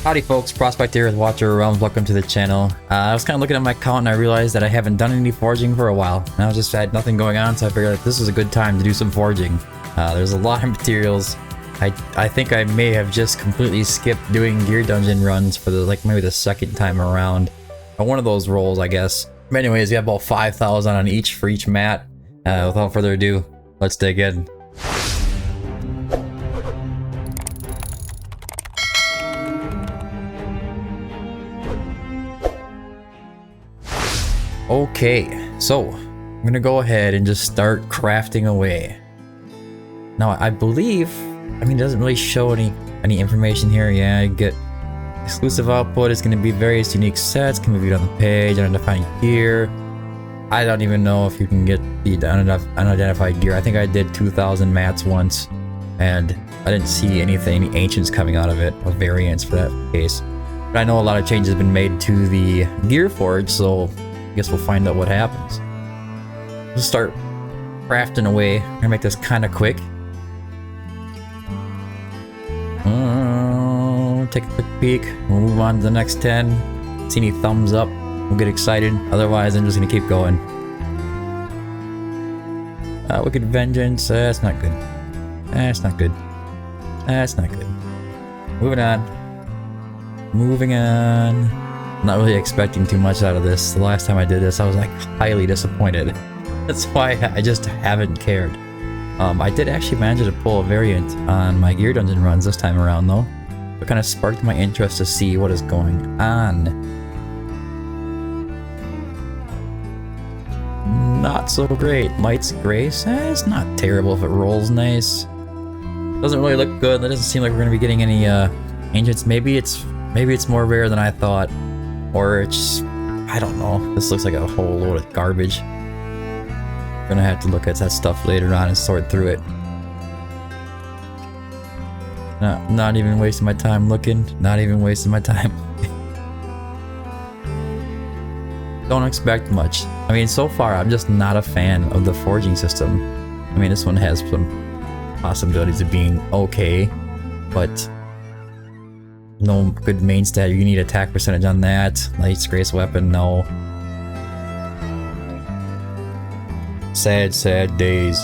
Howdy folks, Prospect here with Watcher Realms. Welcome to the channel. I was kind of looking at my account and I realized that I haven't done any forging for a while. And I just had nothing going on, so I figured that this was a good time to do some forging. There's a lot of materials. I think I may have just completely skipped doing gear dungeon runs for maybe the second time around. One of those rolls, I guess. But anyways, we have about 5,000 on each for each mat. Without further ado, let's dig in. Okay, so I'm gonna go ahead and just start crafting away. Now, I believe, it doesn't really show any information here. Yeah, you get exclusive output. It's gonna be various unique sets. Can be viewed on the page. Unidentified gear. I don't even know if you can get the unidentified gear. I think I did 2,000 mats once, and I didn't see any ancients coming out of it, or variants for that case. But I know a lot of changes have been made to the gear forge, so I guess we'll find out what happens. We'll start crafting away. I'm gonna make this kind of quick. Take a quick peek. We'll move on to the next 10. See any thumbs up, we'll get excited. Otherwise, I'm just gonna keep going. Wicked Vengeance. That's not good. That's not good. That's not good. Moving on. Moving on. Not really expecting too much out of this. The last time I did this, I was highly disappointed. That's why I just haven't cared. I did actually manage to pull a variant on my gear dungeon runs this time around though. It kind of sparked my interest to see what is going on. Not so great. Light's Grace. It's not terrible if it rolls nice. Doesn't really look good. That doesn't seem like we're gonna be getting any ancients. Maybe it's more rare than I thought. Or it's, I don't know. This looks like a whole load of garbage. Gonna have to look at that stuff later on and sort through it. Not even wasting my time looking. Not even wasting my time. Don't expect much. So far I'm just not a fan of the forging system. This one has some possibilities of being okay, but no good main stat. You need attack percentage on that. Light's Grace weapon, no. Sad, sad days.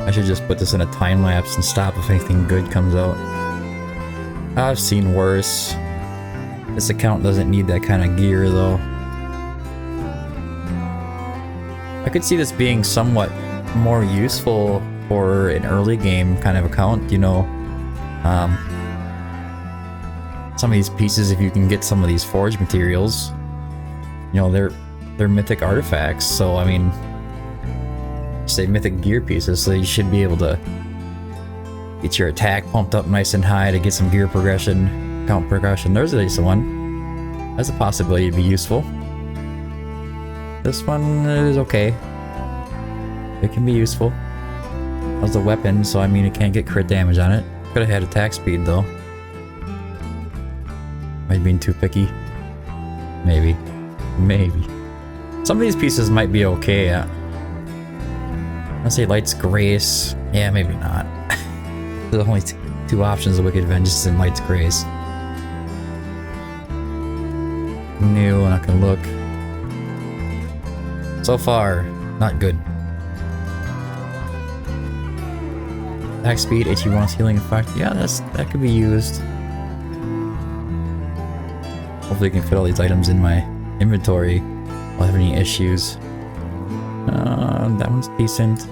I should just put this in a time lapse and stop if anything good comes out. I've seen worse. This account doesn't need that kind of gear though. I could see this being somewhat more useful for an early game kind of account, some of these pieces, if you can get some of these forge materials, they're mythic artifacts, so say mythic gear pieces, so you should be able to get your attack pumped up nice and high to get some gear progression, count progression. There's at least one. That's a possibility to be useful. This one is okay. It can be useful. As a weapon, so it can't get crit damage on it. Could have had attack speed though. Am I being too picky? Maybe. Maybe. Some of these pieces might be okay. I'll say Light's Grace. Yeah, maybe not. There's only two options of Wicked Vengeance and Light's Grace. New, I'm not gonna look. So far, not good. Attack speed, HE bonus healing effect. Yeah, that could be used. Hopefully I can fit all these items in my inventory without having any issues. That one's decent.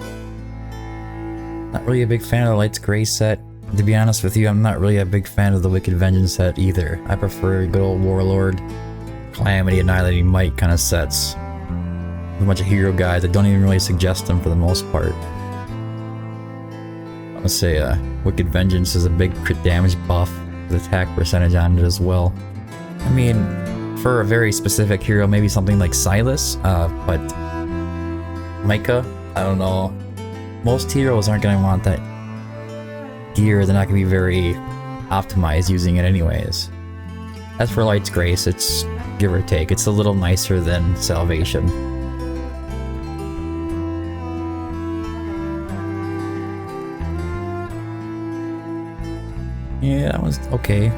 Not really a big fan of the Light's Grace set. To be honest with you, I'm not really a big fan of the Wicked Vengeance set either. I prefer good old Warlord, Calamity, Annihilating Might kind of sets. With a bunch of hero guys that don't even really suggest them for the most part. I'm gonna say Wicked Vengeance is a big crit damage buff with attack percentage on it as well. For a very specific hero, maybe something like Silas, but Micah, I don't know. Most heroes aren't going to want that gear. They're not going to be very optimized using it anyways. As for Light's Grace, it's give or take. It's a little nicer than Salvation. Yeah, that was okay.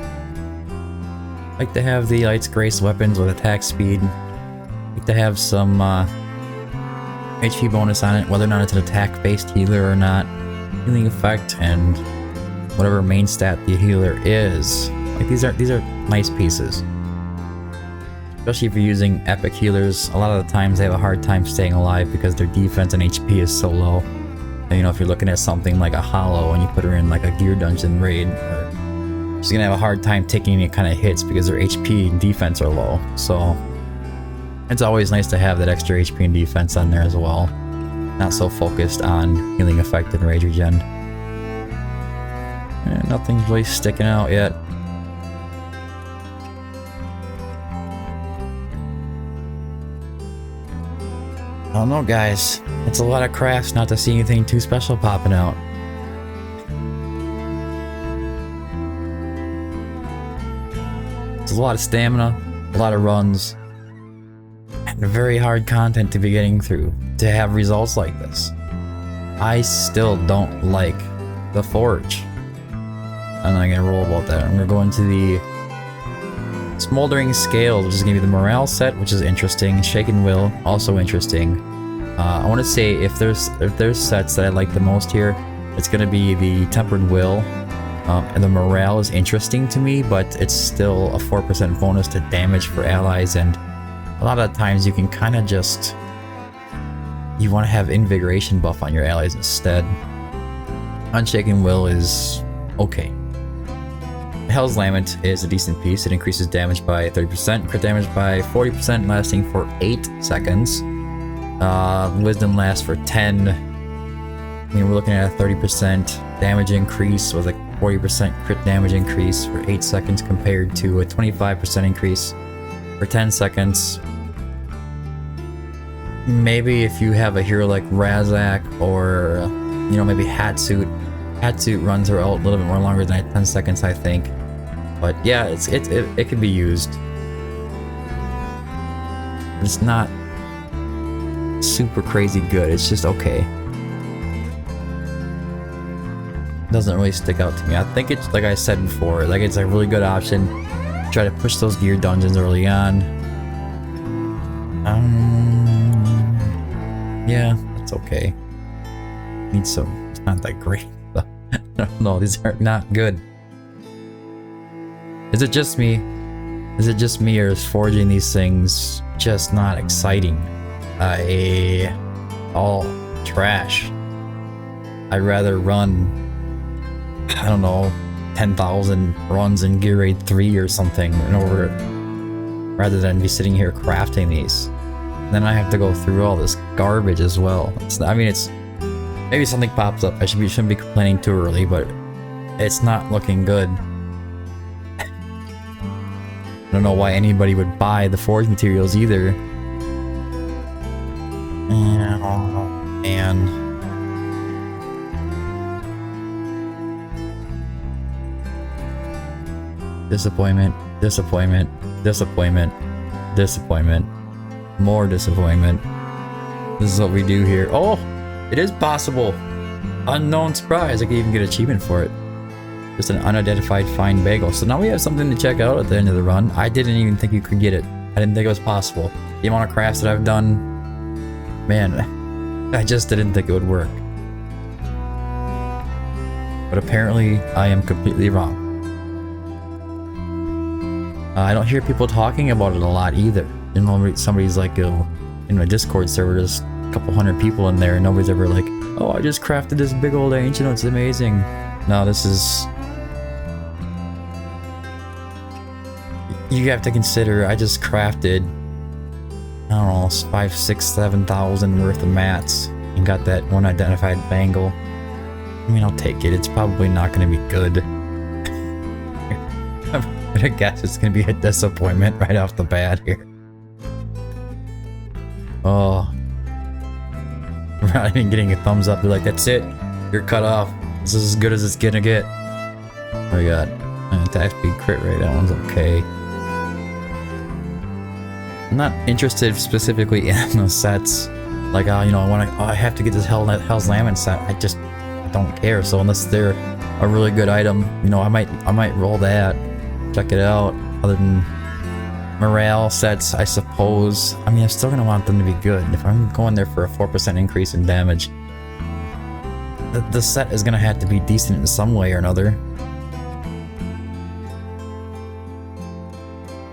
Like to have the Light's Grace weapons with attack speed. Like to have some HP bonus on it, whether or not it's an attack-based healer or not. Healing effect and whatever main stat the healer is. Like these are nice pieces. Especially if you're using epic healers, a lot of the times they have a hard time staying alive because their defense and HP is so low. And, you know, if you're looking at something like a Hollow and you put her in like a gear dungeon raid, she's gonna have a hard time taking any kind of hits because their HP and defense are low. So it's always nice to have that extra HP and defense on there as well. Not so focused on healing effect and rage regen. And nothing's really sticking out yet. I don't know, guys. It's a lot of crafts not to see anything too special popping out. It's a lot of stamina, a lot of runs, and very hard content to be getting through to have results like this. I still don't like the Forge. I'm not gonna roll about that. I'm gonna go into the Smoldering Scales, which is gonna be the morale set, which is interesting. Shaken Will, also interesting. I want to say if there's sets that I like the most here, it's gonna be the Tempered Will, and the morale is interesting to me, but it's still a 4% bonus to damage for allies, and a lot of times you can kind of just you want to have invigoration buff on your allies instead. Unshaken Will is okay. Hell's Lament is a decent piece. It increases damage by 30%, crit damage by 40%, lasting for 8 seconds. Wisdom lasts for 10. I mean, we're looking at a 30% damage increase with a 40% crit damage increase for 8 seconds compared to a 25% increase for 10 seconds. Maybe if you have a hero like Razak or, you know, maybe Hatsuit. Hatsuit runs her ult a little bit more longer than 10 seconds, I think. But yeah, it can be used. It's not super crazy good. It's just okay. Doesn't really stick out to me. I think it's, like I said before, like it's a really good option. Try to push those gear dungeons early on. Yeah, it's okay. Need some. It's not that great. No, these are not good. Is it just me? Is it just me, or is forging these things just not exciting? All trash. I'd rather run, I don't know, 10,000 runs in Gear Raid 3 or something in order, rather than be sitting here crafting these. Then I have to go through all this garbage as well. I mean, it's maybe something pops up. I shouldn't be complaining too early, but it's not looking good. I don't know why anybody would buy the forge materials either. Oh, man. Disappointment, disappointment, disappointment, disappointment. More disappointment. This is what we do here. Oh, it is possible. Unknown surprise. I could even get an achievement for it. Just an unidentified fine bagel. So now we have something to check out at the end of the run. I didn't even think you could get it. I didn't think it was possible. The amount of crafts that I've done, man, I just didn't think it would work. But apparently, I am completely wrong. I don't hear people talking about it a lot either. You know, somebody's like, in a Discord server, there's a couple hundred people in there, and nobody's ever like, oh, I just crafted this big old ancient, it's amazing. No, this is... You have to consider, I just crafted, I don't know, 5, 6, 7,000 worth of mats, and got that one identified bangle. I mean, I'll take it. It's probably not going to be good. I'm gonna guess it's going to be a disappointment right off the bat here. Oh. We're not even getting a thumbs up. They're like, that's it. You're cut off. This is as good as it's gonna get. What do we got? Attack speed, crit rate. That one's okay. I'm not interested specifically in those sets. Like, you know, I have to get this Hell's Lament set. I just don't care. So unless they're a really good item, you know, I might roll that, check it out. other than morale sets, I suppose. I mean, I'm still gonna want them to be good. If I'm going there for a 4% increase in damage, the set is gonna have to be decent in some way or another.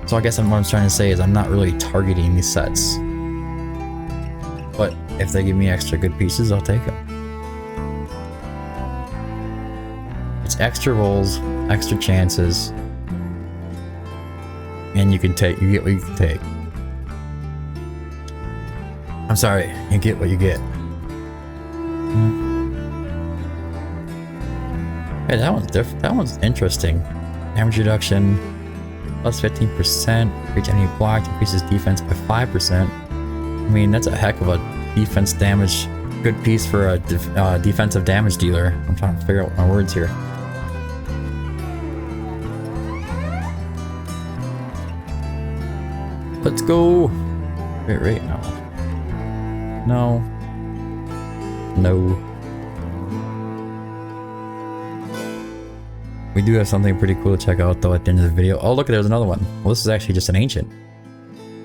So I guess what I'm trying to say is I'm not really targeting these sets. But if they give me extra good pieces, I'll take them. It's extra rolls, extra chances. And you get what you can take. I'm sorry, you get what you get. Hey, that one's different. That one's interesting. Damage reduction, plus 15%. For each enemy blocked, increases defense by 5%. I mean, that's a heck of a defense damage. Good piece for a defensive damage dealer. I'm trying to figure out my words here. Let's go. Wait, no. We do have something pretty cool to check out though at the end of the video. Oh look, there's another one. Well, this is actually just an ancient.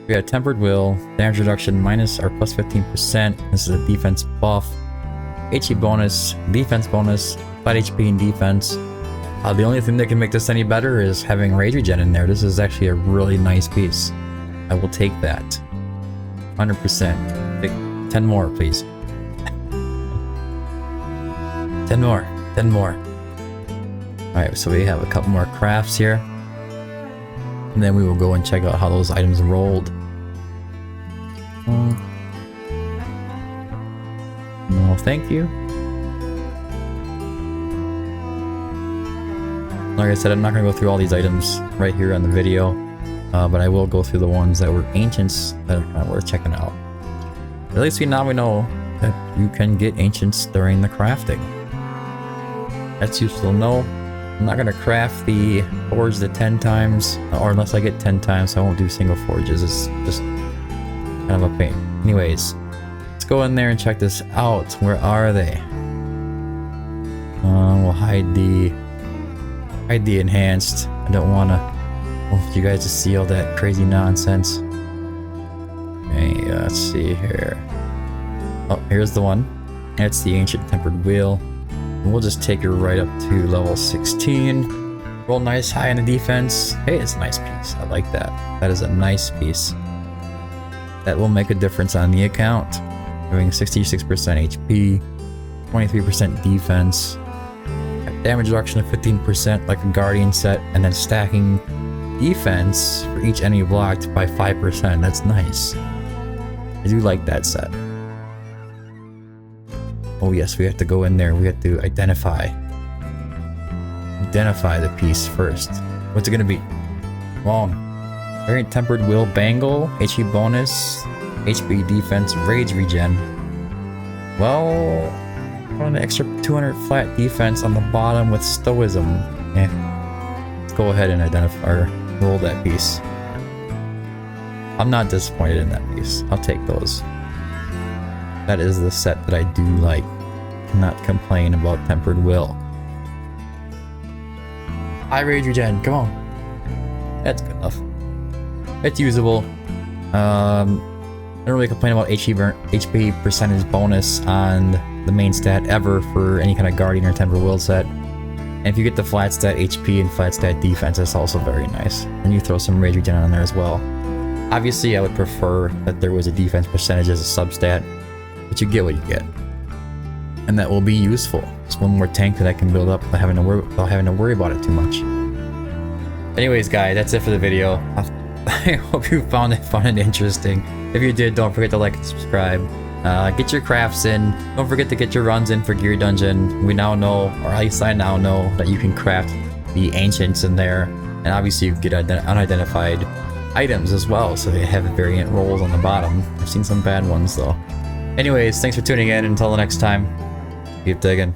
We got tempered will, damage reduction minus or plus 15%. This is a defense buff. HE bonus, defense bonus, flat HP and defense. The only thing that can make this any better is having rage regen in there. This is actually a really nice piece. I will take that. 100%. Take 10 more, please. 10 more. Alright, so we have a couple more crafts here. And then we will go and check out how those items rolled. No, thank you. Like I said, I'm not going to go through all these items right here on the video. But I will go through the ones that were ancients that are kind of worth checking out. At least now we know that you can get ancients during the crafting. That's useful to know. I'm not going to craft the forge the 10 times, or unless I get 10 times, so I won't do single forges. It's just kind of a pain. Anyways, let's go in there and check this out. Where are they? We'll hide the enhanced. I don't want to you guys to see all that crazy nonsense. Okay, let's see here. Oh, here's the one. That's the ancient tempered wheel. And we'll just take her right up to level 16. Roll nice high in the defense. Hey, it's a nice piece. I like that. That is a nice piece. That will make a difference on the account. Doing 66% HP, 23% defense, damage reduction of 15% like a guardian set, and then stacking defense for each enemy blocked by 5%. That's nice. I do like that set. Oh yes, we have to go in there. We have to identify the piece first. What's it gonna be? Wrong. Variant tempered will bangle, HP bonus, HP defense, rage regen. Well, an extra 200 flat defense on the bottom with stoicism. Let's go ahead and identify or roll that piece. I'm not disappointed in that piece. I'll take those. That is the set that I do like. Cannot complain about tempered will. High rage regen, come on. That's good enough. It's usable. I don't really complain about HP percentage bonus on the main stat ever for any kind of guardian or tempered will set. And if you get the flat stat HP and flat stat defense, that's also very nice. And you throw some rage regen on there as well. Obviously, I would prefer that there was a defense percentage as a substat, but you get what you get. And that will be useful. It's one more tank that I can build up without having to worry about it too much. Anyways, guys, that's it for the video. I hope you found it fun and interesting. If you did, don't forget to like and subscribe. Get your crafts in. Don't forget to get your runs in for Gear Dungeon. We now know, or at least I now know, that you can craft the ancients in there. And obviously you get unidentified items as well, so they have variant rolls on the bottom. I've seen some bad ones though. Anyways, thanks for tuning in. Until the next time, keep digging.